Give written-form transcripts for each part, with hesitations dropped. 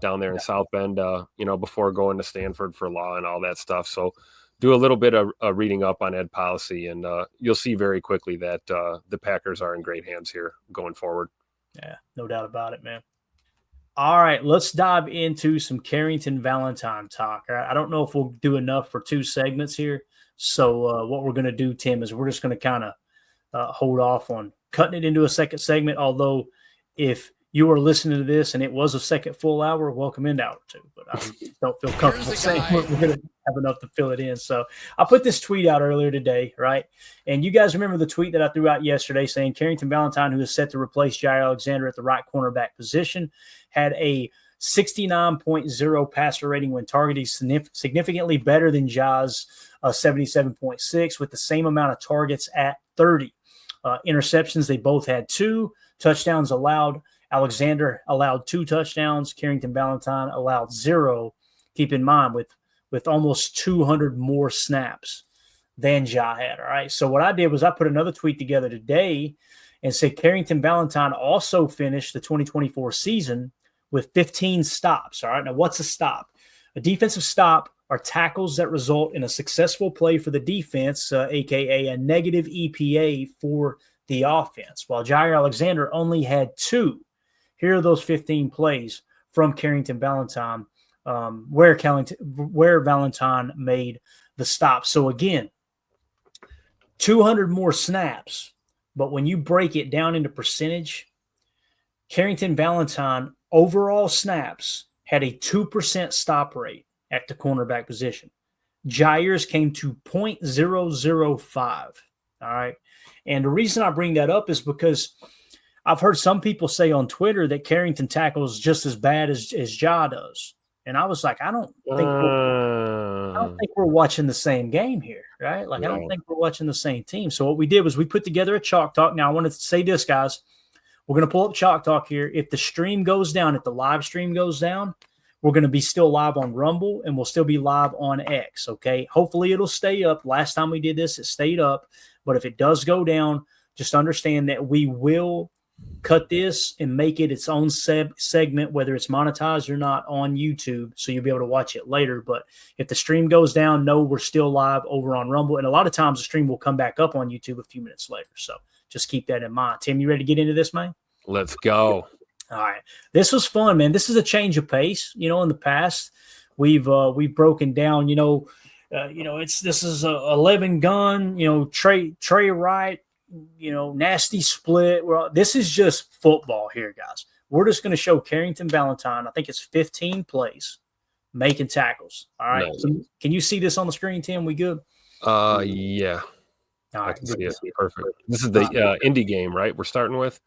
down there in South Bend, before going to Stanford for law and all that stuff. So do a little bit of reading up on ed policy, and you'll see very quickly that the Packers are in great hands here going forward. Yeah, no doubt about it, man. All right, let's dive into some Carrington Valentine talk. All right, I don't know if we'll do enough for 2 segments here. So what we're going to do, Tim, is we're just going to kind of hold off on cutting it into a second segment. Although if you were listening to this and it was a second full hour, welcome into hour 2. But I don't feel comfortable saying we're going to have enough to fill it in. So I put this tweet out earlier today, right? And you guys remember the tweet that I threw out yesterday saying Carrington Valentine, who is set to replace Jair Alexander at the right cornerback position, had a 69.0 passer rating when targeted, significantly better than Ja's 77.6, with the same amount of targets at 30. Interceptions, they both had 2. Touchdowns allowed. Alexander allowed 2 touchdowns. Carrington Valentine allowed 0. Keep in mind, with almost 200 more snaps than Ja had. All right. So what I did was I put another tweet together today and said Carrington Valentine also finished the 2024 season with 15 stops. All right. Now, what's a stop? A defensive stop are tackles that result in a successful play for the defense, aka a negative EPA for the offense. While Jair Alexander only had 2. Here are those 15 plays from Carrington Valentine, where Valentine made the stop. So again, 200 more snaps, but when you break it down into percentage, Carrington Valentine overall snaps had a 2% stop rate at the cornerback position. Jair's came to 0.005. All right. And the reason I bring that up is because I've heard some people say on Twitter that Carrington tackles just as bad as Ja does. And I was like, I don't think we're watching the same game here, right? Like, I don't think we're watching the same team. So what we did was we put together a Chalk Talk. Now, I want to say this, guys. We're going to pull up Chalk Talk here. If the stream goes down, if the live stream goes down, we're going to be still live on Rumble, and we'll still be live on X, okay? Hopefully it'll stay up. Last time we did this, it stayed up. But if it does go down, just understand that we will cut this and make it its own segment, whether it's monetized or not, on YouTube, so you'll be able to watch it later. But if the stream goes down, no, we're still live over on Rumble. And a lot of times the stream will come back up on YouTube a few minutes later. So just keep that in mind. Tim, you ready to get into this, man? Let's go. All right. This was fun, man. This is a change of pace. In the past, we've broken down, this is a 11 gun, Trey Wright, nasty split. This is just football here, guys. We're just going to show Carrington Valentine. I think it's 15 plays making tackles. All right. Nice. So can you see this on the screen, Tim? We good? Yeah. All right. I can see it. Perfect. This is the Indy game, right? We're starting with.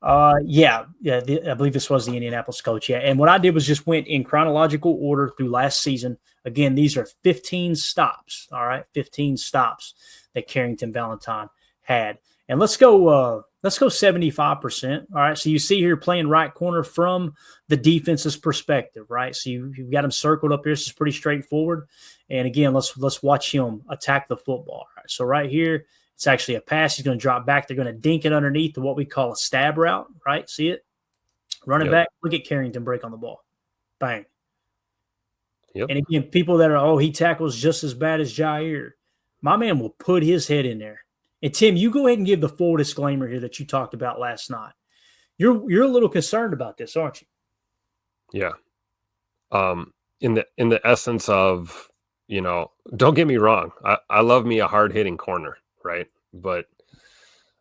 Yeah. I believe this was the Indianapolis coach. Yeah. And what I did was just went in chronological order through last season. Again, these are 15 stops. All right. 15 stops that Carrington Valentine had. And let's go 75%. All right. So you see here playing right corner from the defense's perspective, right? So you've got him circled up here. This is pretty straightforward. And again, let's watch him attack the football. All right. So right here, it's actually a pass. He's going to drop back. They're going to dink it underneath to what we call a stab route, right? See it? Run it back. Look at Carrington break on the ball. Bang. Yep. And again, people that are, he tackles just as bad as Jair. My man will put his head in there. And Tim, you go ahead and give the full disclaimer here that you talked about last night. You're a little concerned about this, aren't you? Yeah. In the essence of, don't get me wrong. I love me a hard-hitting corner, right? But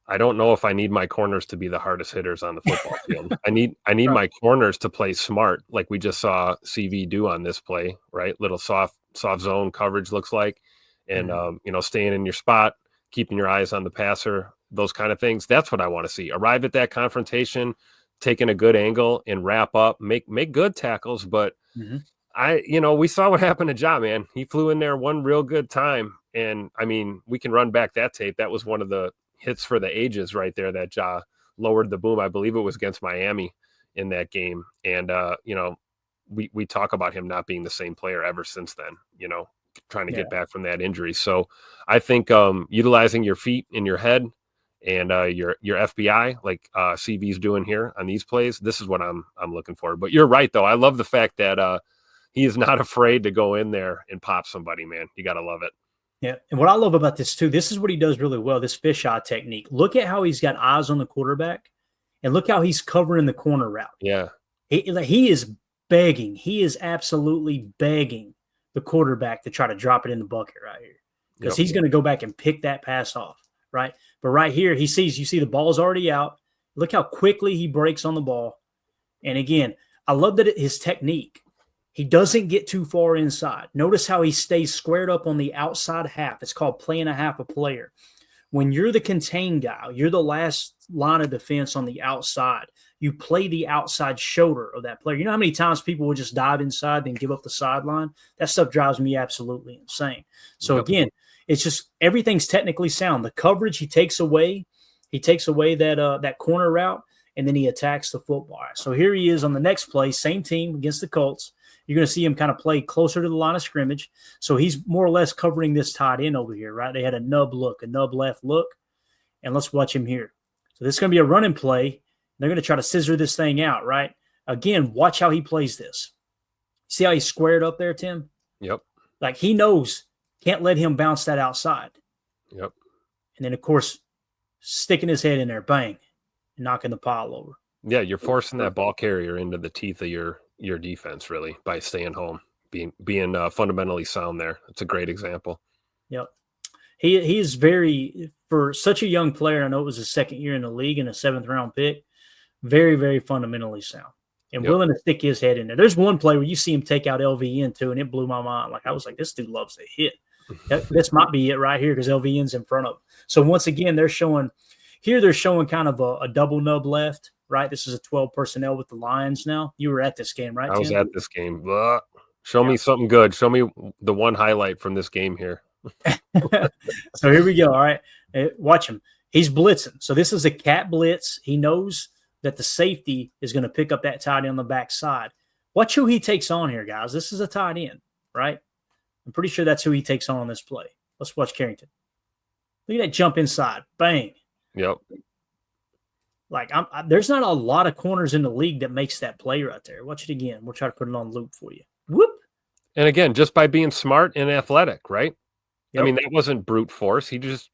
I don't know if I need my corners to be the hardest hitters on the football field. I need right. My corners to play smart, like we just saw CV do on this play, right? Little soft zone coverage looks like, and staying in your spot, keeping your eyes on the passer, those kind of things. That's what I want to see. Arrive at that confrontation, taking a good angle and wrap up, make good tackles. But we saw what happened to Ja, man. He flew in there one real good time. And I mean, we can run back that tape. That was one of the hits for the ages right there that Ja lowered the boom. I believe it was against Miami in that game. And, we talk about him not being the same player ever since then, trying to get back from that injury. So I think utilizing your feet and your head and your FBI, like CV's doing here on these plays. This is what I'm looking for. But you're right, though. I love the fact that he is not afraid to go in there and pop somebody, man. You got to love it. Yeah. And what I love about this too, this is what he does really well, this fisheye technique. Look at how he's got eyes on the quarterback and look how he's covering the corner route. Yeah. He is begging. He is absolutely begging the quarterback to try to drop it in the bucket right here because he's going to go back and pick that pass off, right? But right here, you see the ball's already out. Look how quickly he breaks on the ball. And again, I love that his technique. He doesn't get too far inside. Notice how he stays squared up on the outside half. It's called playing a half a player. When you're the contained guy, you're the last line of defense on the outside. You play the outside shoulder of that player. You know how many times people will just dive inside and give up the sideline? That stuff drives me absolutely insane. So again, it's just everything's technically sound. The coverage he takes away that corner route, and then he attacks the football. So here he is on the next play, same team against the Colts. You're going to see him kind of play closer to the line of scrimmage. So he's more or less covering this tight end over here, right? They had a nub left look. And let's watch him here. So this is going to be a running play. They're going to try to scissor this thing out, right? Again, watch how he plays this. See how he's squared up there, Tim? Yep. Like he knows, can't let him bounce that outside. Yep. And then, of course, sticking his head in there, bang, and knocking the pile over. Yeah, you're forcing that ball carrier into the teeth of your defense, really, by staying home, being fundamentally sound there. It's a great example. Yep. He is very, for such a young player, I know it was his second year in the league and a 7th-round pick, very, very fundamentally sound and willing to stick his head in there. There's one play where you see him take out LVN too, and it blew my mind. Like I was like, this dude loves to hit. This might be it right here because LVN's in front of him. So once again, they're showing kind of a double nub left, right? This is a 12 personnel with the Lions now. You were at this game, right, Tim? I was at this game. Show me something good. Show me the one highlight from this game here. So here we go. All right. Watch him. He's blitzing. So this is a cat blitz. He knows that the safety is going to pick up that tight end on the backside. Watch who he takes on here, guys. This is a tight end, right? I'm pretty sure that's who he takes on this play. Let's watch Carrington. Look at that jump inside. Bang. Yep. Like there's not a lot of corners in the league that makes that play right there. Watch it again. We'll try to put it on loop for you. Whoop. And again, just by being smart and athletic, right? Yep. I mean, that wasn't brute force. He just,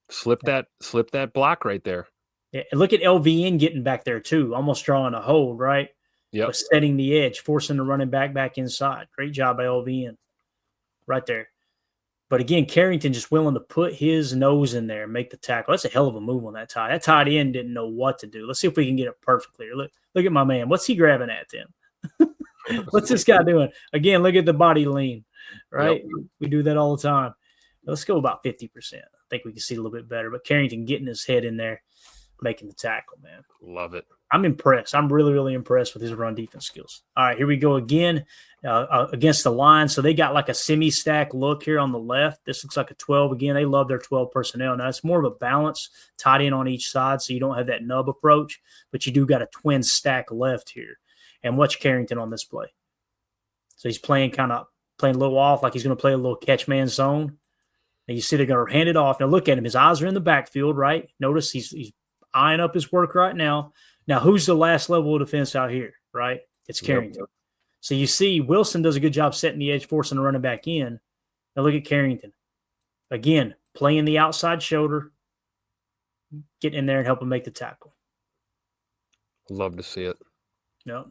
slipped that block right there. Yeah, and look at LVN getting back there too, almost drawing a hold, right? Yeah. But setting the edge, forcing the running back inside. Great job by LVN right there. But again, Carrington just willing to put his nose in there and make the tackle. That's a hell of a move on that tight. That tight end didn't know what to do. Let's see if we can get it perfectly. Look at my man. What's he grabbing at, Tim? What's this guy doing? Again, look at the body lean, right? Yep. We do that all the time. Let's go about 50%. I think we can see a little bit better. But Carrington getting his head in there, making the tackle, man. Love it. I'm impressed. I'm really, really impressed with his run defense skills. All right, here we go again against the Lions. So they got like a semi-stack look here on the left. This looks like a 12. Again, they love their 12 personnel. Now, it's more of a balance, tight end on each side, so you don't have that nub approach, but you do got a twin stack left here. And watch Carrington on this play. So he's playing a little off, like he's going to play a little catch man zone. And you see they're going to hand it off. Now, look at him. His eyes are in the backfield, right? Notice he's eyeing up his work right now. Now, who's the last level of defense out here, right? It's Carrington. Yep. So you see Wilson does a good job setting the edge, forcing the running back in. Now look at Carrington. Again, playing the outside shoulder, getting in there and helping make the tackle. Love to see it. Yep.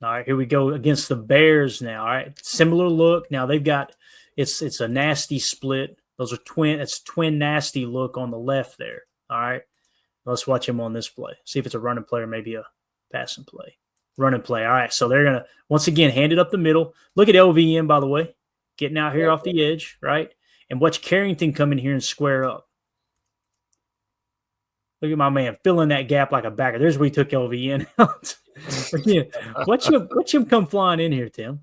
All right, here we go against the Bears now. All right, similar look. Now they've got it's a nasty split. Those are twin. It's twin nasty look on the left there. All right. Let's watch him on this play. See if it's a running play or maybe a passing play. Running play. All right, so they're going to, once again, hand it up the middle. Look at LVN, by the way, getting out here off the edge, right? And watch Carrington come in here and square up. Look at my man filling that gap like a backer. There's where he took LVN out. Again, watch him come flying in here, Tim.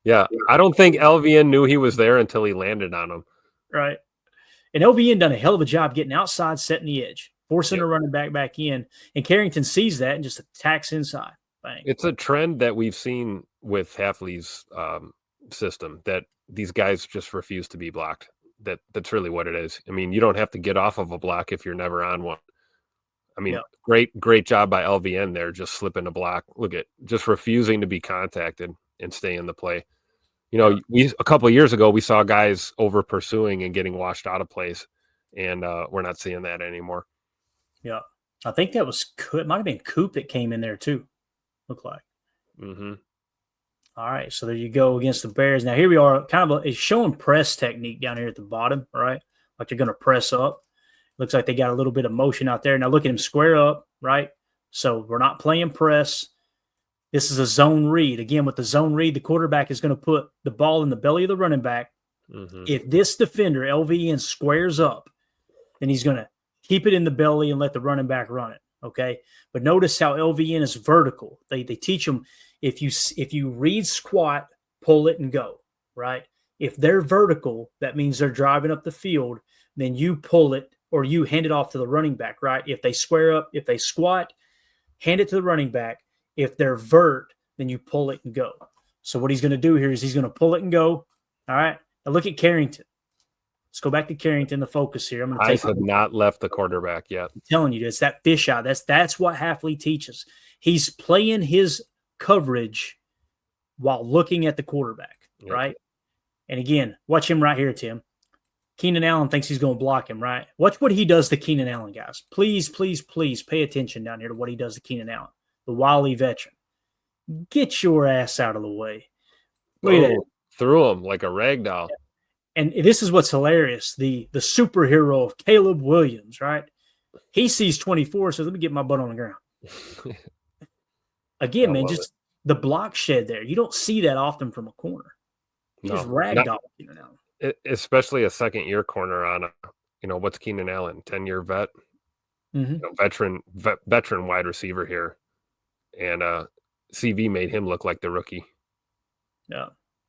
Yeah, I don't think LVN knew he was there until he landed on him. Right. And LVN done a hell of a job getting outside, setting the edge. Forcing the running back in, and Carrington sees that and just attacks inside. Bang. It's a trend that we've seen with Hafley's system that these guys just refuse to be blocked. That's really what it is. I mean, you don't have to get off of a block if you're never on one. I mean, Yeah. great job by LVN there, just slipping a block. Look at just refusing to be contacted and stay in the play. You Yeah. know, a couple of years ago we saw guys over pursuing and getting washed out of plays, and we're not seeing that anymore. Yeah. I think that was it might have been Coop that came in there too. Look like. Mm-hmm. All right, so there you go against the Bears. Now here we are, kind of it's showing press technique down here at the bottom, all right? Like they're going to press up. Looks like they got a little bit of motion out there. Now look at him square up, right? So we're not playing press. This is a zone read. Again, with the zone read, the quarterback is going to put the ball in the belly of the running back. Mm-hmm. If this defender, LVN, squares up, then he's going to keep it in the belly and let the running back run it. Okay. But notice how LVN is vertical. They teach them if you read squat, pull it and go, right? If they're vertical, that means they're driving up the field, then you pull it or you hand it off to the running back, right? If they square up, if they squat, hand it to the running back. If they're vert, then you pull it and go. So what he's going to do here is he's going to pull it and go. All right. Now look at Carrington. Let's go back to Carrington, the focus here. I'm going to Eyes have not left the quarterback yet. I'm telling you, it's that fish eye. That's what Halfley teaches. He's playing his coverage while looking at the quarterback, right? And again, watch him right here, Tim. Keenan Allen thinks he's going to block him, right? Watch what he does to Keenan Allen, guys. Please, please, please pay attention down here to what he does to Keenan Allen, the wily veteran. Get your ass out of the way. Look at that. Threw him like a rag doll. And this is what's hilarious. The superhero of Caleb Williams, right? He sees 24, so let me get my butt on the ground. Again, man, just the block shed there. You don't see that often from a corner. He just ragdolled Keenan Allen. Especially a second-year corner on what's Keenan Allen, 10-year vet, veteran wide receiver here. And CV made him look like the rookie. Yeah.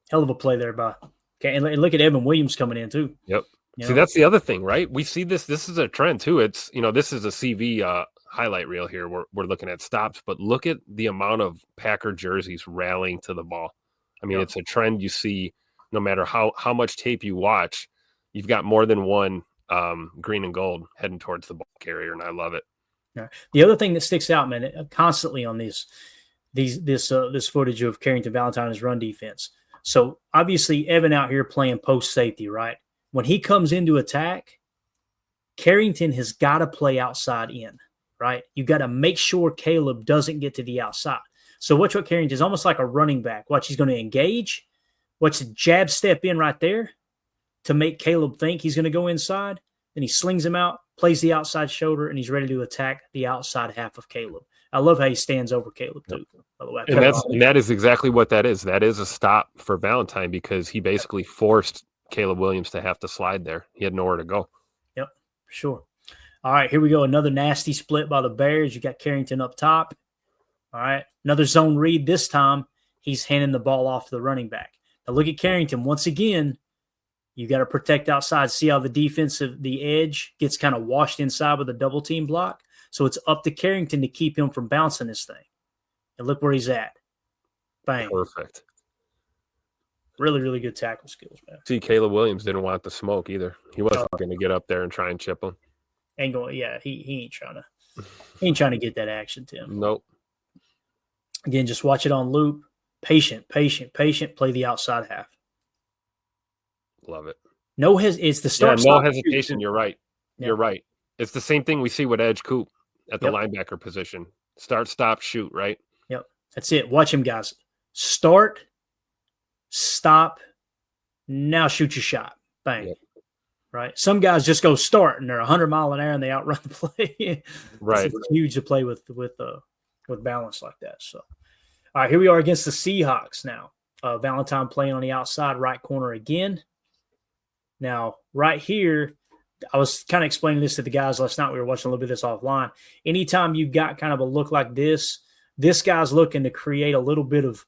Hell of a play there by okay, and look at Evan Williams coming in too. Yep. See, that's the other thing, right? We see this. This is a trend too. It's this is a CV highlight reel here. We're looking at stops, but look at the amount of Packer jerseys rallying to the ball. I mean, it's a trend you see no matter how much tape you watch. You've got more than one green and gold heading towards the ball carrier, and I love it. Yeah. The other thing that sticks out, man, constantly on this footage of Carrington Valentine's run defense. So obviously Evan out here playing post safety, right? When he comes into attack, Carrington has got to play outside in, right? You got to make sure Caleb doesn't get to the outside. So watch what Carrington is almost like a running back. Watch, he's going to engage. Watch the jab step in right there to make Caleb think he's going to go inside. Then he slings him out, plays the outside shoulder, and he's ready to attack the outside half of Caleb. I love how he stands over Caleb too. By the way, and that is exactly what that is. That is a stop for Valentine because he basically forced Caleb Williams to have to slide there. He had nowhere to go. Yep, sure. All right, here we go. Another nasty split by the Bears. You got Carrington up top. All right, another zone read. This time he's handing the ball off to the running back. Now look at Carrington once again. You got to protect outside. See how the edge gets kind of washed inside with a double team block. So it's up to Carrington to keep him from bouncing this thing. And look where he's at. Bang. Perfect. Really, really good tackle skills, man. See, Caleb Williams didn't want the smoke either. He wasn't going to get up there and try and chip him. He ain't trying to get that action, Tim. Nope. Again, just watch it on loop. Patient. Play the outside half. Love it. It's the start. No hesitation. You're right. Yeah. You're right. It's the same thing we see with Edge Coop at the linebacker position. Start, stop, shoot, right? Yep. That's it. Watch him, guys. Start, stop, now shoot your shot. Bang. Yep. Right? Some guys just go start, and they're 100 mile an hour, and they outrun the play. Right. It's huge to play with balance like that. So, all right, here we are against the Seahawks now. Valentine playing on the outside right corner again. Now, right here, I was kind of explaining this to the guys last night. We were watching a little bit of this offline. Anytime you've got kind of a look like this guy's looking to create a little bit of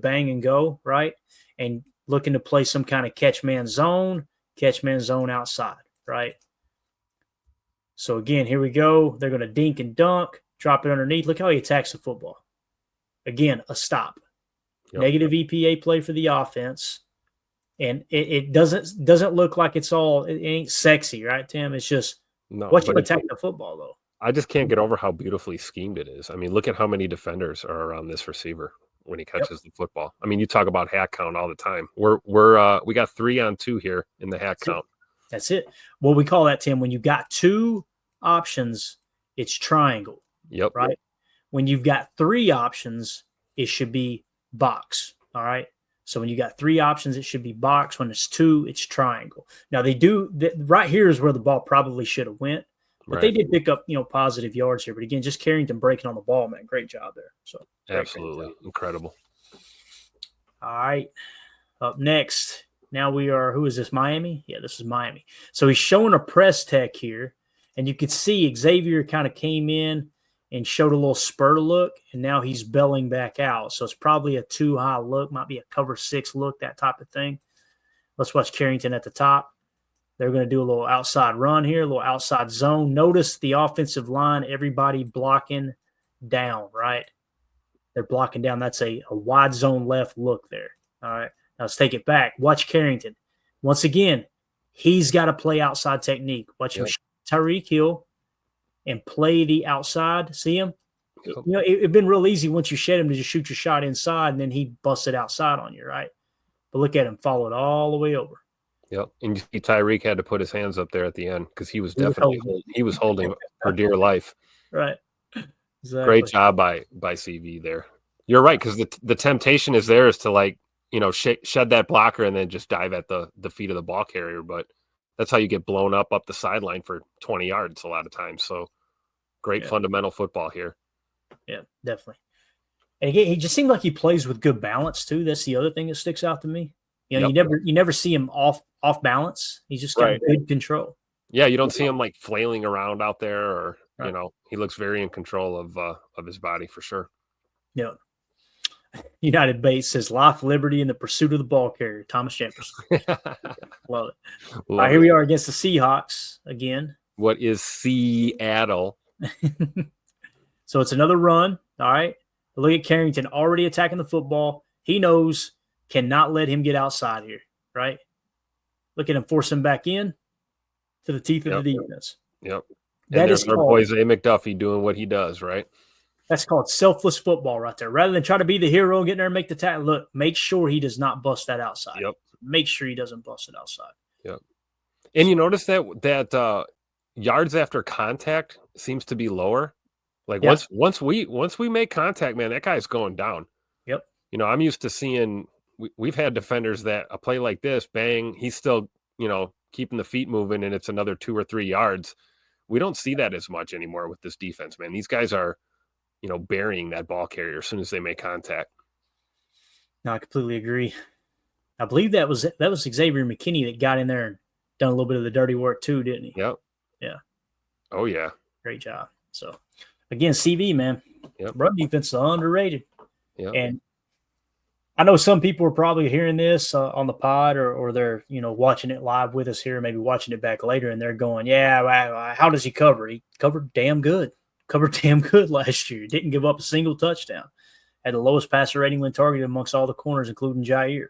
bang and go, right? And looking to play some kind of catch man zone outside, right? So again, here we go. They're going to dink and dunk, drop it underneath. Look how he attacks the football. Again, a stop. Yep. Negative EPA play for the offense. and it doesn't look like it ain't sexy, right, Tim? It's just No, watch him but attack the football though. I just can't get over how beautifully schemed it is. I mean, look at how many defenders are around this receiver when he Yep. catches the football. I mean, you talk about hat count all the time. We got 3-on-2 here in the hat That's it. count. That's it. What we call that, Tim, when you've got two options, it's triangle. Yep. Right? When you've got three options, it should be box. All right. So when you got three options, it should be box. When it's two, it's triangle. Now right here is where the ball probably should have went, but they did pick up, positive yards here. But again, just Carrington breaking on the ball, man. Great job there. So absolutely great incredible. All right. Up next, now who is this? Miami? Yeah, this is Miami. So he's showing a press tech here, and you could see Xavier kind of came in and showed a little spur look, and now he's belling back out. So it's probably a too high look, might be a cover 6 look, that type of thing. Let's watch Carrington at the top. They're going to do a little outside run here, a little outside zone. Notice the offensive line, everybody blocking down, right? They're blocking down. That's a wide zone left look there. All right. Now let's take it back. Watch Carrington. Once again, he's got to play outside technique. Watch him, Tyreek Hill, and play the outside. See him? Yep. It'd been real easy once you shed him to just shoot your shot inside, and then he busted outside on you, right? But look at him, follow it all the way over. Yep. And you see Tyreek had to put his hands up there at the end because he was definitely holding for dear life. Right. Exactly. Great job by CV there. You're right, because the temptation is there is to shed that blocker and then just dive at the feet of the ball carrier, but that's how you get blown up the sideline for 20 yards a lot of times. So great fundamental football here. Yeah, definitely. And again, he just seemed like he plays with good balance too. That's the other thing that sticks out to me. You never see him off balance. He's just got good control. Yeah, you don't see him like flailing around out there, or he looks very in control of his body for sure. Yeah. United Base says life, liberty, and the pursuit of the ball carrier, Thomas Jefferson. Love it. All right, here we are against the Seahawks again. What is Seattle? So it's another run. All right. But look at Carrington already attacking the football. He knows, cannot let him get outside here, right? Look at him force him back in to the teeth of the defense. Yep. And there's our boy Zay McDuffie doing what he does, right? That's called selfless football right there. Rather than try to be the hero and get there and make the tackle, look, make sure he does not bust that outside. Yep. Make sure he doesn't bust it outside. Yep. And you notice that yards after contact seems to be lower. Like once we make contact, man, that guy's going down. Yep. I'm used to seeing we've had defenders that a play like this, bang, he's still, keeping the feet moving and it's another 2 or 3 yards. We don't see that as much anymore with this defense, man. These guys are, burying that ball carrier as soon as they make contact. No, I completely agree. I believe that was Xavier McKinney that got in there and done a little bit of the dirty work too, didn't he? Yep. Yeah. Oh yeah. Great job. So again, CV, man. Yep. Run defense is underrated. Yep. And I know some people are probably hearing this on the pod or they're, watching it live with us here, maybe watching it back later, and they're going, yeah, how does he cover? He covered damn good. Covered damn good last year. Didn't give up a single touchdown. Had the lowest passer rating when targeted amongst all the corners, including Jair.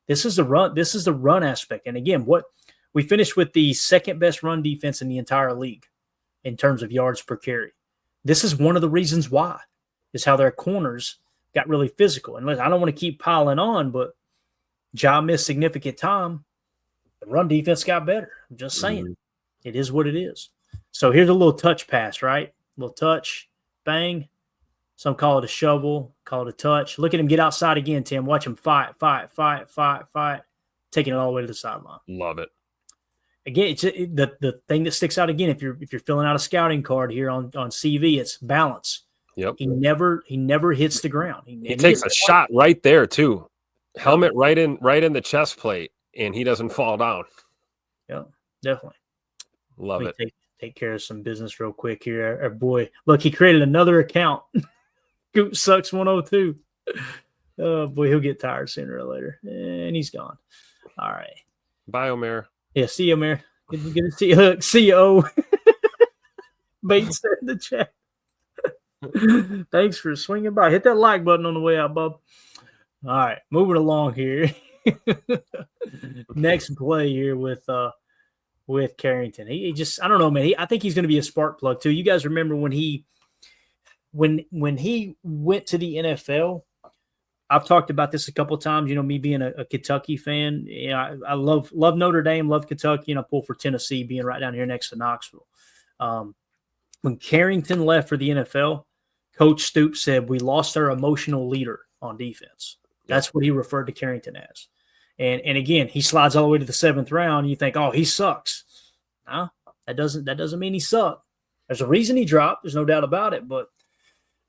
This is the run aspect. And again, we finished with the second best run defense in the entire league in terms of yards per carry. This is one of the reasons why, is how their corners got really physical. And I don't want to keep piling on, but Ja missed significant time. The run defense got better. I'm just saying. Mm-hmm. It is what it is. So here's a little touch pass, right? Little touch, bang. Some call it a shovel, call it a touch. Look at him get outside again, Tim. Watch him fight. Taking it all the way to the sideline. Love it. Again, it's the thing that sticks out again. If you're filling out a scouting card here on CV, it's balance. Yep. He never hits the ground. He takes a shot right there too. Helmet right in the chest plate, and he doesn't fall down. Yeah, definitely. Love it. Take care of some business real quick here. Our boy, look, he created another account. Goop Sucks 102. Oh boy, he'll get tired sooner or later, and he's gone. All right. Bye, Omer. Yeah, see you, Omer. Good to see you. See you. Bates in the chat. Thanks for swinging by. Hit that like button on the way out, bub. All right, moving along here. Next play here with Carrington. He just, I don't know, man. I think he's going to be a spark plug too. You guys remember when he went to the NFL? I've talked about this a couple of times. You know, me being a Kentucky fan, I love Notre Dame, love Kentucky, and I pull for Tennessee, being right down here next to Knoxville. When Carrington left for the NFL, Coach Stoops said we lost our emotional leader on defense. That's what he referred to Carrington as. And again, he slides all the way to the 7th round. And you think, oh, he sucks. No, that doesn't mean he sucked. There's a reason he dropped. There's no doubt about it. But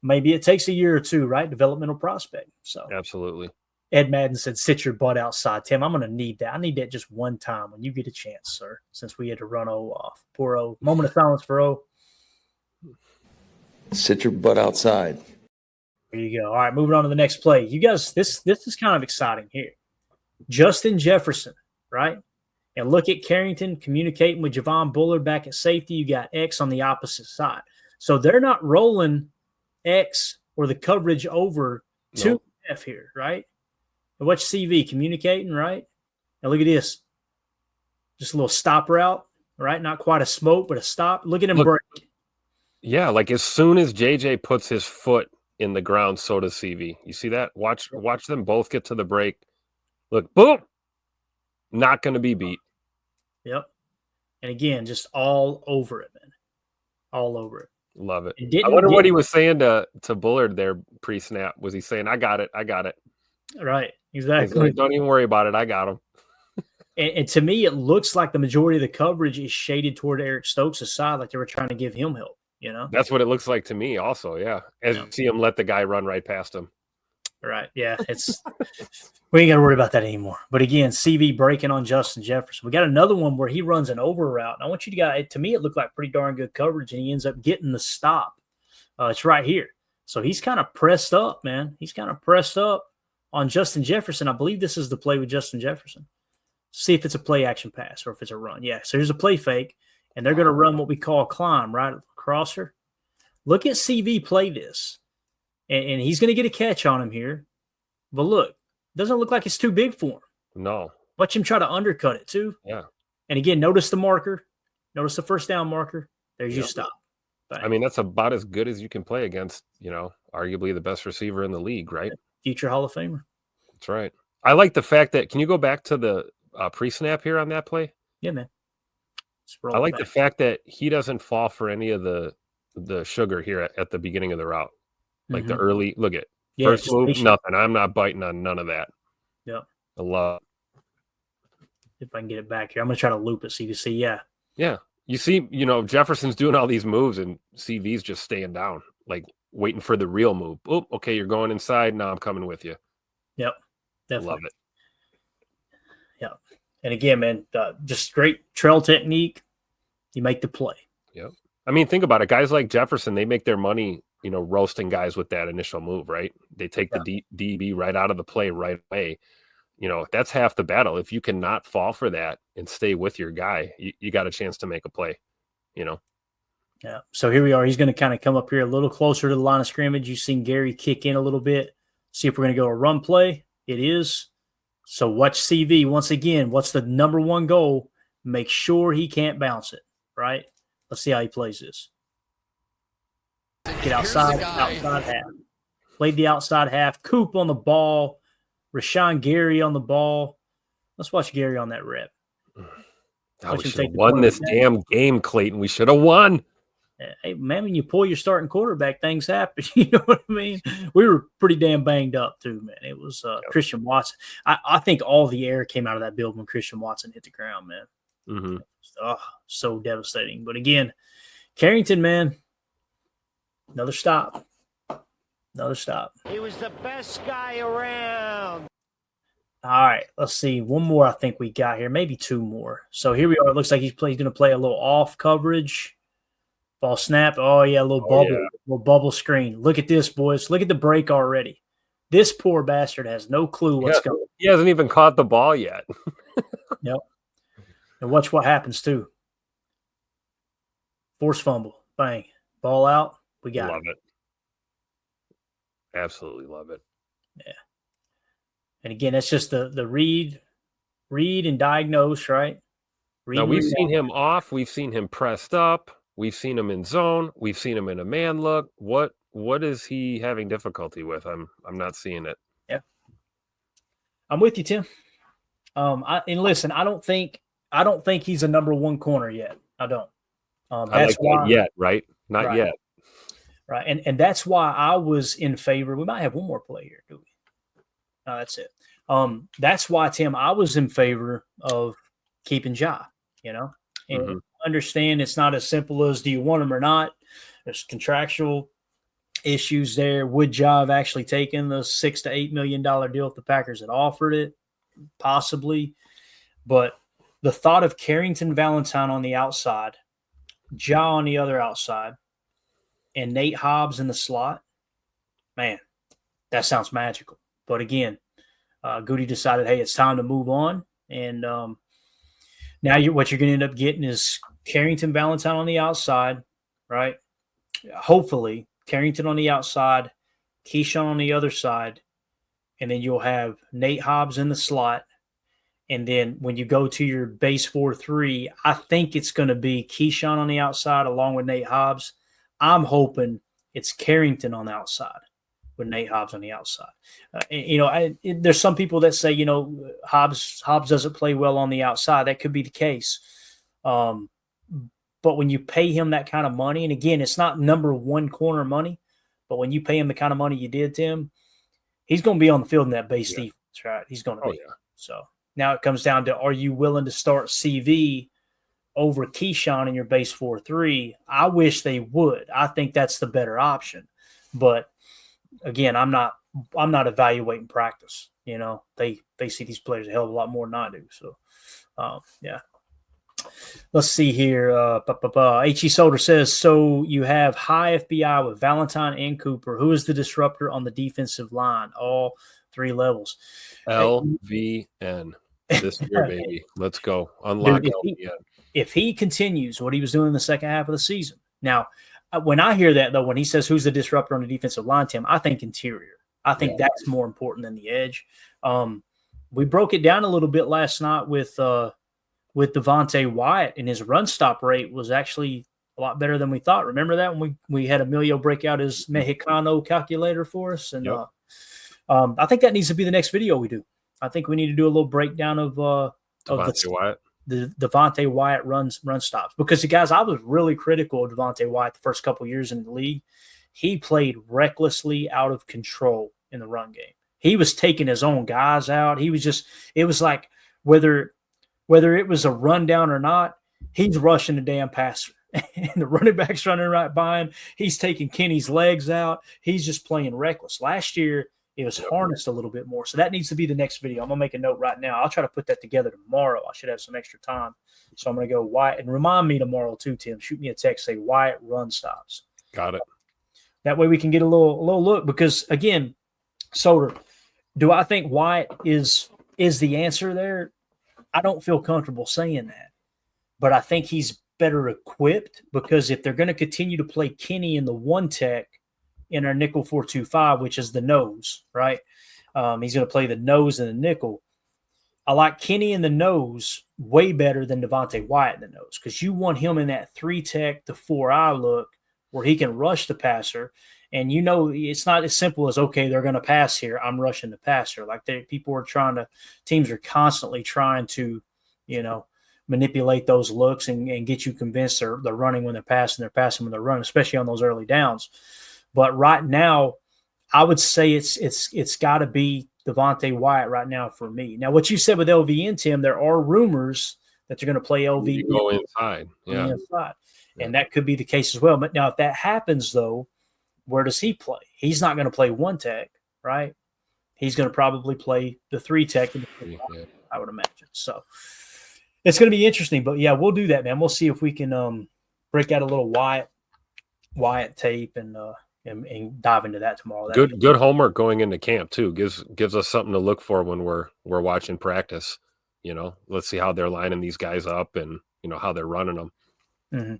maybe it takes a year or two, right? Developmental prospect. So absolutely. Ed Madden said, sit your butt outside. Tim, I'm going to need that. I need that just one time when you get a chance, sir, since we had to run O off. Poor O. Moment of silence for O. Sit your butt outside. There you go. All right, moving on to the next play. You guys, this is kind of exciting here. Justin Jefferson, right? And look at Carrington communicating with Javon Bullard back at safety. You got X on the opposite side. So they're not rolling X or the coverage over to F here, right? And watch CV communicating, right? And look at this. Just a little stop route, right? Not quite a smoke, but a stop. Look at him break. Yeah, like as soon as JJ puts his foot in the ground, so does CV. You see that? Watch them both get to the break. Look, boom. Not going to be beat. Yep. And again, just all over it, man. All over it. Love it. I wonder what he was saying to Bullard there pre-snap. Was he saying, I got it. Right. Exactly. Like, don't even worry about it. I got him. And to me, it looks like the majority of the coverage is shaded toward Eric Stokes' side, like they were trying to give him help, you know? That's what it looks like to me also, yeah. As you see him let the guy run right past him. Right, yeah. It's we ain't got to worry about that anymore. But again, CV breaking on Justin Jefferson. We got another one where he runs an over route. And I want you to me, it looked like pretty darn good coverage, and he ends up getting the stop. It's right here. So he's kind of pressed up, man. He's kind of pressed up on Justin Jefferson. I believe this is the play with Justin Jefferson. See if it's a play action pass or if it's a run. Yeah, so here's a play fake, and they're going to run what we call a climb, right? Crosser. Look at CV play this. And he's going to get a catch on him here. But look, doesn't look like it's too big for him. No. Watch him try to undercut it too. Yeah. And again, notice the marker. Notice the first down marker. There's your stop. Bang. I mean, that's about as good as you can play against, arguably the best receiver in the league, right? Future Hall of Famer. That's right. I like the fact that, can you go back to the pre-snap here on that play? Yeah, man. I like the fact that he doesn't fall for any of the sugar here at the beginning of the route. Like the early, look at first move, nothing. I'm not biting on none of that. Yep. I love. If I can get it back here, I'm going to try to loop it so you can see. Yeah. Yeah. You see, Jefferson's doing all these moves and CV's just staying down, like waiting for the real move. Oh, okay, you're going inside. Now I'm coming with you. Yep. Definitely. Love it. Yeah. And again, man, just great trail technique. You make the play. Yep. I mean, think about it. Guys like Jefferson, they make their money, roasting guys with that initial move, right? They take the DB right out of the play right away. That's half the battle. If you cannot fall for that and stay with your guy, you got a chance to make a play, Yeah. So here we are. He's going to kind of come up here a little closer to the line of scrimmage. You've seen Gary kick in a little bit. See if we're going to go a run play. It is. So watch CV. Once again, what's the number one goal? Make sure he can't bounce it, right? Let's see how he plays this. Get outside half. Played the outside half. Coop on the ball. Rashawn Gary on the ball. Let's watch Gary on that rep. We should have won this damn game, Clayton. We should have won. Hey, man, when you pull your starting quarterback, things happen. You know what I mean? We were pretty damn banged up, too, man. It was Christian Watson. I think all the air came out of that building when Christian Watson hit the ground, man. Mm-hmm. So devastating. But again, Carrington, man, another stop. He was the best guy around. All right, let's see. One more I think we got here. Maybe two more. So here we are. It looks like he's going to play a little off coverage. Ball snap. Oh, yeah, a little bubble screen. Look at this, boys. Look at the break already. This poor bastard has no clue what's going on. He hasn't even caught the ball yet. Yep. And watch what happens, too. Force fumble. Bang. Ball out. We got it. Absolutely love it. Yeah. And again, that's just the read and diagnose, right? Read Now and we've react. seen him off, we've seen him pressed up, we've seen him in zone, we've seen him in a man look. What is he having difficulty with? I'm not seeing it. Yeah, I'm with you, Tim. And listen, I don't think he's a number one corner yet. I don't. I That's like that why, yet, right? Not right, yet. right, and that's why I was in favor. We might have one more play here, do we? No, that's it. That's why, Tim, I was in favor of keeping Ja. You know, and Mhm. understand it's not as simple as do you want him or not. There's contractual issues there. Would Ja have actually taken the $6 to $8 million deal if the Packers had offered it? Possibly, but the thought of Carrington Valentine on the outside, Ja on the other outside, and Nate Hobbs in the slot, man, that sounds magical. But again, Goody decided, hey, it's time to move on. And now what you're going to end up getting is Carrington Valentine on the outside, right? Hopefully, Carrington on the outside, Keyshawn on the other side, and then you'll have Nate Hobbs in the slot. And then when you go to your base 4-3, I think it's going to be Keyshawn on the outside along with Nate Hobbs. I'm hoping it's Carrington on the outside with Nate Hobbs on the outside. There's some people that say, Hobbs doesn't play well on the outside. That could be the case. But when you pay him that kind of money, and again, it's not number one corner money, but when you pay him the kind of money you did, Tim, he's going to be on the field in that base Yeah. defense, right? He's going to Oh be. yeah. So now it comes down to, are you willing to start CV over Keyshawn in your base 4-3? I wish they would. I think that's the better option. But again, I'm not evaluating practice. They see these players a hell of a lot more than I do. So yeah. Let's see here. H.E. Solder says, so you have high FBI with Valentine and Cooper. Who is the disruptor on the defensive line? All three levels. LVN. This year, baby. Let's go. Unlock Dude, LVN. if he continues what he was doing in the second half of the season. Now, when I hear that, though, when he says who's the disruptor on the defensive line, Tim, I think interior. I think that's more important than the edge. We broke it down a little bit last night with Devontae Wyatt, and his run stop rate was actually a lot better than we thought. Remember that when we had Emilio break out his Mexicano calculator for us? And I think that needs to be the next video we do. I think we need to do a little breakdown of Wyatt. The Devontae Wyatt run stops. Because, guys, I was really critical of Devontae Wyatt the first couple of years in the league. He played recklessly out of control in the run game. He was taking his own guys out. He was it was like whether it was a rundown or not, he's rushing the damn passer. And the running back's running right by him. He's taking Kenny's legs out. He's just playing reckless. Last year, it was harnessed a little bit more. So that needs to be the next video. I'm going to make a note right now. I'll try to put that together tomorrow. I should have some extra time. So I'm going to go Wyatt. And remind me tomorrow too, Tim. Shoot me a text, say Wyatt run stops. Got it. That way we can get a little look. Because, again, Solder, do I think Wyatt is the answer there? I don't feel comfortable saying that. But I think he's better equipped, because if they're going to continue to play Kenny in the one tech in our nickel 4-2-5, which is the nose, right? He's going to play the nose and the nickel. I like Kenny in the nose way better than Devontae Wyatt in the nose, because you want him in that 3-tech to 4-eye look where he can rush the passer. And it's not as simple as, okay, they're going to pass here, I'm rushing the passer. Like teams are constantly trying to, manipulate those looks and get you convinced they're running when they're passing when they're running, especially on those early downs. But right now, I would say it's got to be Devontae Wyatt right now for me. Now, what you said with LVN, Tim, there are rumors that they're going to play LVN go inside. Yeah. Inside. Yeah. And that could be the case as well. But now, if that happens, though, where does he play? He's not going to play 1-tech, right? He's going to probably play the 3-tech, I would imagine. So it's going to be interesting. But, yeah, we'll do that, man. We'll see if we can break out a little Wyatt tape and dive into that tomorrow. Good homework going into camp too. Gives us something to look for when we're watching practice. Let's see how they're lining these guys up and how they're running them. Mm-hmm.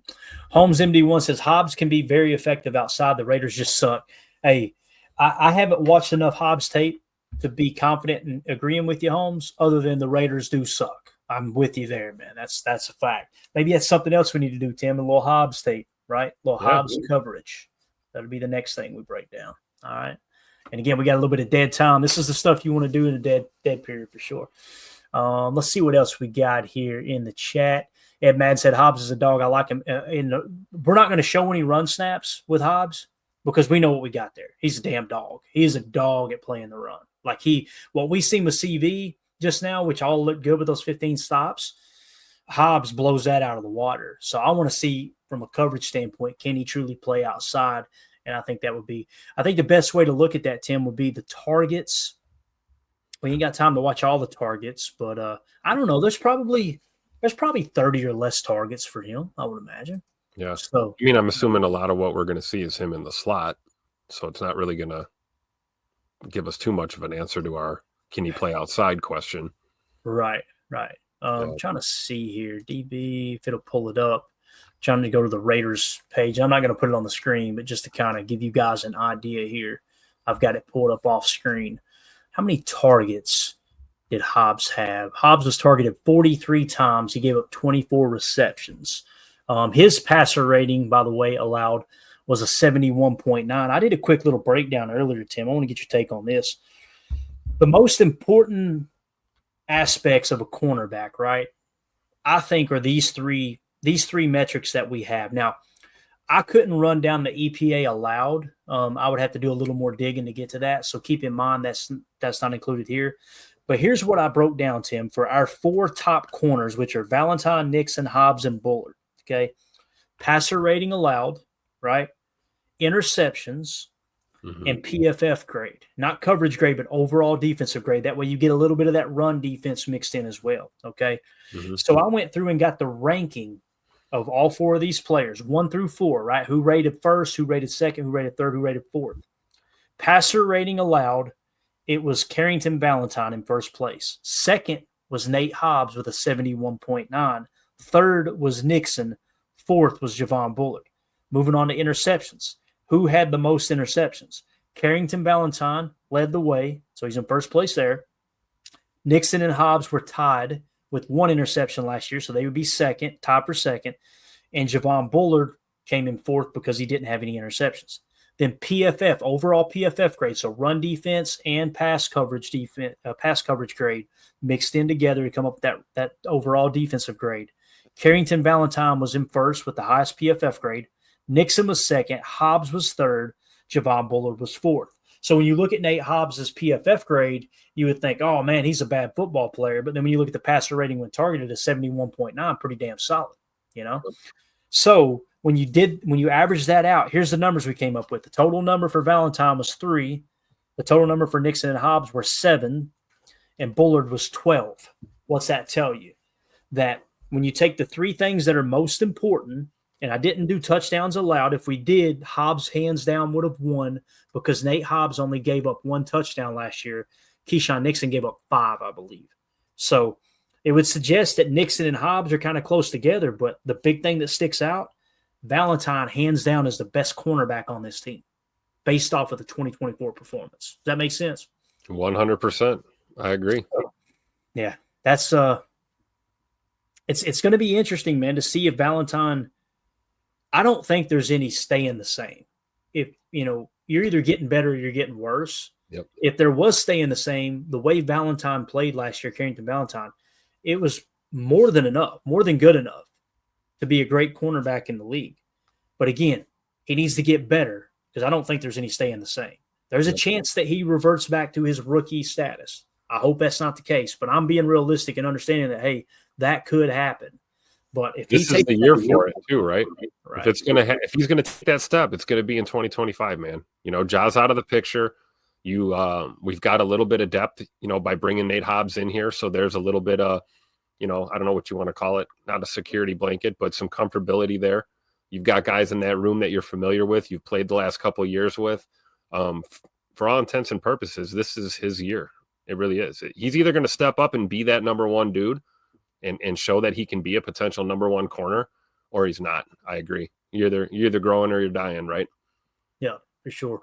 Holmes MD1 says Hobbs can be very effective outside. The Raiders just suck. Hey, I haven't watched enough Hobbs tape to be confident in agreeing with you, Holmes, other than the Raiders do suck. I'm with you there, man. That's a fact. Maybe that's something else we need to do, Tim. A little Hobbs tape, right? A little Yeah. Hobbs coverage. That'll be the next thing we break down. All right. And again, we got a little bit of dead time. This is the stuff you want to do in a dead period for sure. Let's see what else we got here in the chat. Ed Mad said Hobbs is a dog. I like him. We're not going to show any run snaps with Hobbs because we know what we got there. He's a damn dog. He is a dog at playing the run. Like what we seen with CV just now, which all looked good with those 15 stops, Hobbs blows that out of the water. So I want to see from a coverage standpoint, can he truly play outside? And I think the best way to look at that, Tim, would be the targets. We ain't got time to watch all the targets, but I don't know. There's probably 30 or less targets for him, I would imagine. Yeah. So I mean, I'm assuming a lot of what we're going to see is him in the slot. So it's not really going to give us too much of an answer to our can he play outside question. Right. I'm trying to see here. DB, if it'll pull it up. I'm trying to go to the Raiders page. I'm not going to put it on the screen, but just to kind of give you guys an idea here, I've got it pulled up off screen. How many targets did Hobbs have? Hobbs was targeted 43 times. He gave up 24 receptions. His passer rating, by the way, allowed was a 71.9. I did a quick little breakdown earlier, Tim. I want to get your take on this. The most important aspects of a cornerback, right, I think are these three metrics that we have. Now, I couldn't run down the EPA allowed. I would have to do a little more digging to get to that. So keep in mind that's not included here. But here's what I broke down, Tim, for our 4 top corners, which are Valentine, Nixon, Hobbs, and Bullard. Okay. Passer rating allowed, right? Interceptions, and PFF grade. Not coverage grade, but overall defensive grade. That way you get a little bit of that run defense mixed in as well. Okay. So I went through and got the ranking of all 4 of these players, 1 through 4, right? Who rated first, who rated second, who rated third, who rated fourth. Passer rating allowed, it was Carrington Valentine in first place. Second was Nate Hobbs with a 71.9. Third was Nixon. Fourth was Javon Bullard. Moving on to interceptions. Who had the most interceptions? Carrington Valentine led the way, so he's in first place there. Nixon and Hobbs were tied with 1 interception last year, so they would be second, tied for second. And Javon Bullard came in fourth because he didn't have any interceptions. Then PFF, overall PFF grade, so run defense and pass coverage grade mixed in together to come up with that overall defensive grade. Carrington Valentine was in first with the highest PFF grade. Nixon was second. Hobbs was third. Javon Bullard was fourth. So when you look at Nate Hobbs' PFF grade, you would think, oh, man, he's a bad football player. But then when you look at the passer rating when targeted at 71.9, pretty damn solid, you know? So when you average that out, here's the numbers we came up with. The total number for Valentine was 3. The total number for Nixon and Hobbs were 7. And Bullard was 12. What's that tell you? That when you take the 3 things that are most important, and I didn't do touchdowns allowed. If we did, Hobbs hands down would have won because Nate Hobbs only gave up 1 touchdown last year. Keyshawn Nixon gave up 5, I believe. So it would suggest that Nixon and Hobbs are kind of close together, but the big thing that sticks out, Valentine hands down is the best cornerback on this team based off of the 2024 performance. Does that make sense? 100%. I agree. Yeah, that's it's going to be interesting, man, to see if Valentine – I don't think there's any staying the same. If, you're either getting better or you're getting worse. Yep. If there was staying the same, the way Valentine played last year, Carrington Valentine, it was more than enough, more than good enough to be a great cornerback in the league. But again, he needs to get better because I don't think there's any staying the same. There's a chance that he reverts back to his rookie status. I hope that's not the case, but I'm being realistic and understanding that, hey, that could happen. But if this is the year for it too, right? Right. If he's gonna take that step, it's gonna be in 2025, man. Ja's out of the picture. We've got a little bit of depth, by bringing Nate Hobbs in here. So there's a little bit of, I don't know what you want to call it, not a security blanket, but some comfortability there. You've got guys in that room that you're familiar with. You've played the last couple of years with. For all intents and purposes, this is his year. It really is. He's either going to step up and be that number 1 dude and show that he can be a potential number 1 corner, or he's not. I agree. You're either growing or you're dying, right? Yeah, for sure.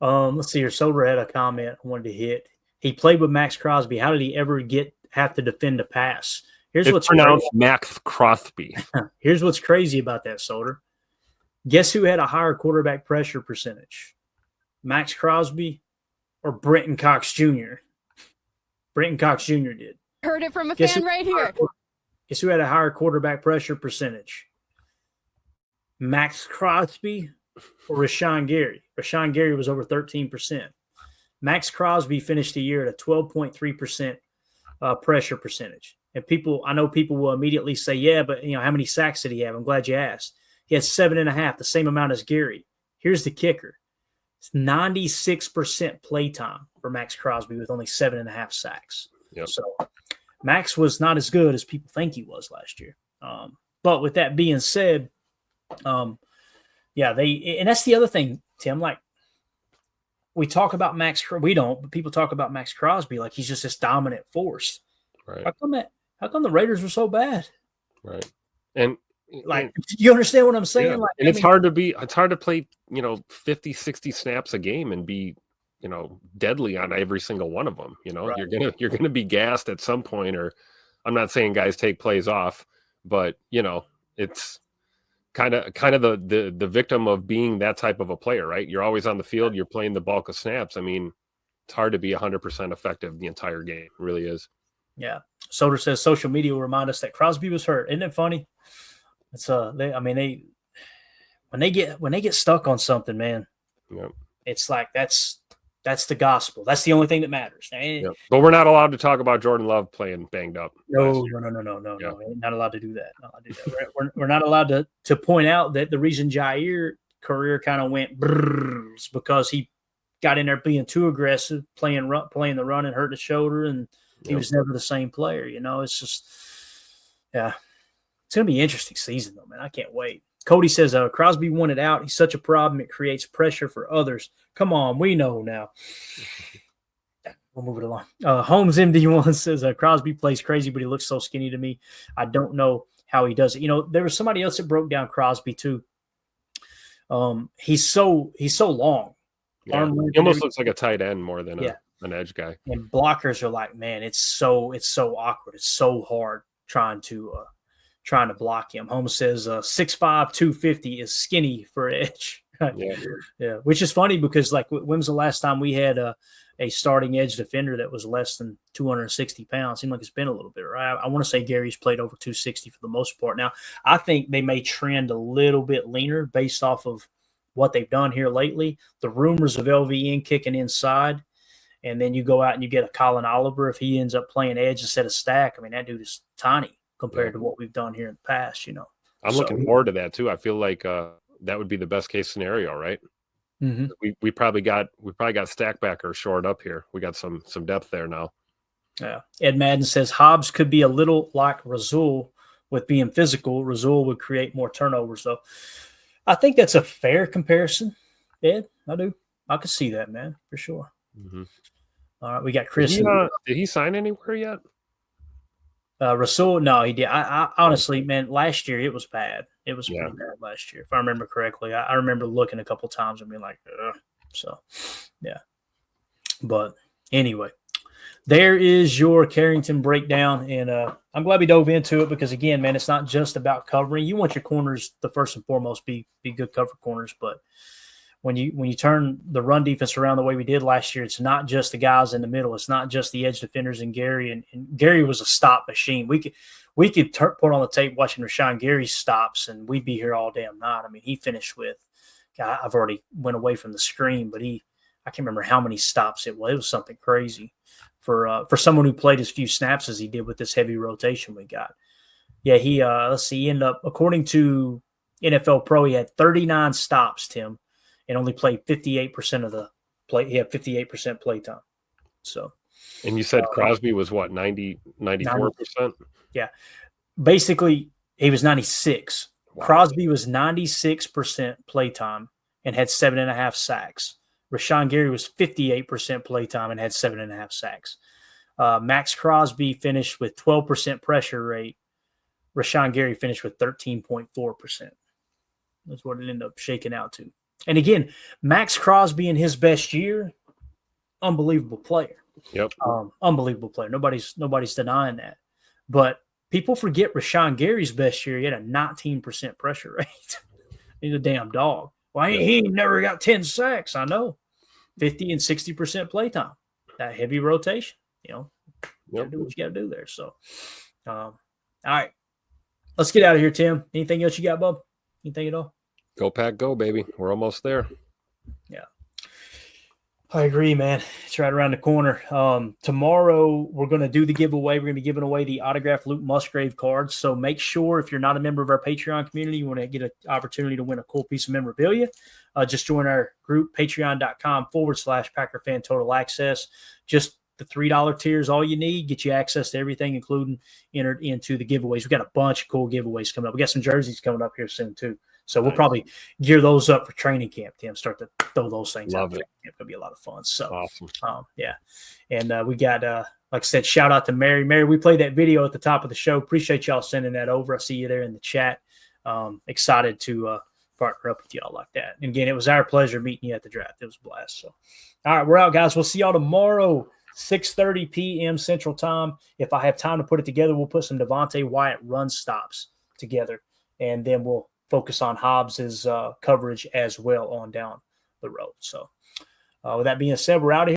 Let's see here. Soder had a comment I wanted to hit. He played with Max Crosby. How did he ever have to defend a pass? Here's It's pronounced Max Crosby. Here's what's crazy about that, Solder. Guess who had a higher quarterback pressure percentage? Max Crosby or Brenton Cox Jr.? Brenton Cox Jr. did. Heard it from a fan right here. Guess who had a higher quarterback pressure percentage? Max Crosby or Rashawn Gary? Rashawn Gary was over 13%. Max Crosby finished the year at a 12.3% pressure percentage. And I know people will immediately say, yeah, but how many sacks did he have? I'm glad you asked. He had 7.5, the same amount as Gary. Here's the kicker. It's 96% play time for Max Crosby with only 7.5 sacks. Yep. So Max was not as good as people think he was last year. But with that being said, and that's the other thing, Tim, like we talk about we don't, but people talk about Max Crosby like he's just this dominant force. Right. How come the Raiders were so bad? Right. And you understand what I'm saying? Yeah. Like, and it's hard to play, 50, 60 snaps a game and be, deadly on every single one of them. Right. You're going to be gassed at some point, or I'm not saying guys take plays off, but it's kind of the victim of being that type of a player, right? You're always on the field. You're playing the bulk of snaps. I mean, it's hard to be 100% effective the entire game. It really is. Yeah. Soder says social media will remind us that Crosby was hurt. Isn't it funny? It's when they get stuck on something, man. Yep. It's like that's the gospel. That's the only thing that matters. Yep. But we're not allowed to talk about Jordan Love playing banged up. No. We're not allowed to do that. We're not allowed to point out that the reason Jair career kind of went is because he got in there being too aggressive, playing the run and hurt the shoulder, and he was never the same player. It's just, yeah. It's going to be an interesting season, though, man. I can't wait. Cody says, Crosby wanted out. He's such a problem. It creates pressure for others. Come on. We know now. We'll move it along. Holmes MD1 says, Crosby plays crazy, but he looks so skinny to me. I don't know how he does it. There was somebody else that broke down Crosby, too. He's so long. Yeah. He almost looks like a tight end more than an edge guy. And blockers are like, man, it's so awkward. It's so hard trying to block him. Holmes says 6'5", 250 is skinny for edge. Yeah. Which is funny because when was the last time we had a starting edge defender that was less than 260 pounds? Seems like it's been a little bit, right? I want to say Gary's played over 260 for the most part. Now, I think they may trend a little bit leaner based off of what they've done here lately. The rumors of LVN kicking inside, and then you go out and you get a Colin Oliver if he ends up playing edge instead of stack. I mean, that dude is tiny compared to what we've done here in the past, I'm looking forward to that too. I feel like that would be the best case scenario, right? Mm-hmm. We probably got stack backer shored up here. We got some depth there now. Yeah. Ed Madden says Hobbs could be a little like Rasul with being physical. Rasul would create more turnovers, though. I think that's a fair comparison, Ed. I do. I could see that, man, for sure. Mm-hmm. All right, we got Chris. Did he sign anywhere yet? Rasul, no, he did. I honestly, man, last year it was bad. It was pretty bad last year, if I remember correctly. I remember looking a couple times and being like, ugh. So, yeah. But anyway, there is your Carrington breakdown, and I'm glad we dove into it because, again, man, it's not just about covering. You want your corners to first and foremost be good cover corners, but when you turn the run defense around the way we did last year, it's not just the guys in the middle. It's not just the edge defenders and Gary. And Gary was a stop machine. We could put on the tape watching Rashawn Gary's stops, and we'd be here all damn night. I mean, he finished with – I've already went away from the screen, but I can't remember how many stops it was. It was something crazy for someone who played as few snaps as he did with this heavy rotation we got. Yeah, he ended up – according to NFL Pro, he had 39 stops, Tim, and only played 58% of the play. He had 58% play time. So, and you said Crosby was what, 94%? Yeah. Basically, he was 96. Wow. Crosby was 96% play time and had 7.5 sacks. Rashawn Gary was 58% play time and had 7.5 sacks. Max Crosby finished with 12% pressure rate. Rashawn Gary finished with 13.4%. That's what it ended up shaking out to. And again, Max Crosby in his best year, unbelievable player. Yep. Unbelievable player. Nobody's denying that. But people forget Rashawn Gary's best year. He had a 19% pressure rate. He's a damn dog. Well, he never got 10 sacks. I know. 50 and 60% playtime. That heavy rotation. You gotta do what you got to do there. So, all right. Let's get out of here, Tim. Anything else you got, bub? Anything at all? Go Pack, go, baby. We're almost there. Yeah. I agree, man. It's right around the corner. Tomorrow, we're going to do the giveaway. We're going to be giving away the autographed Luke Musgrave cards. So make sure, if you're not a member of our Patreon community, you want to get an opportunity to win a cool piece of memorabilia, just join our group, patreon.com/Packer Fan Total Access. Just the $3 tier is all you need. Get you access to everything, including entered into the giveaways. We've got a bunch of cool giveaways coming up. We got some jerseys coming up here soon, too. So we'll probably gear those up for training camp, Tim. Start to throw those things out. It's going to be a lot of fun. So, awesome. Yeah. And we got, like I said, shout out to Mary. Mary, we played that video at the top of the show. Appreciate y'all sending that over. I see you there in the chat. Excited to partner up with y'all like that. And again, it was our pleasure meeting you at the draft. It was a blast. So, all right, we're out, guys. We'll see y'all tomorrow, 6:30 p.m. Central Time. If I have time to put it together, we'll put some Devontae Wyatt run stops together, and then we'll focus on Hobbs's coverage as well on down the road. So with that being said, we're out of here.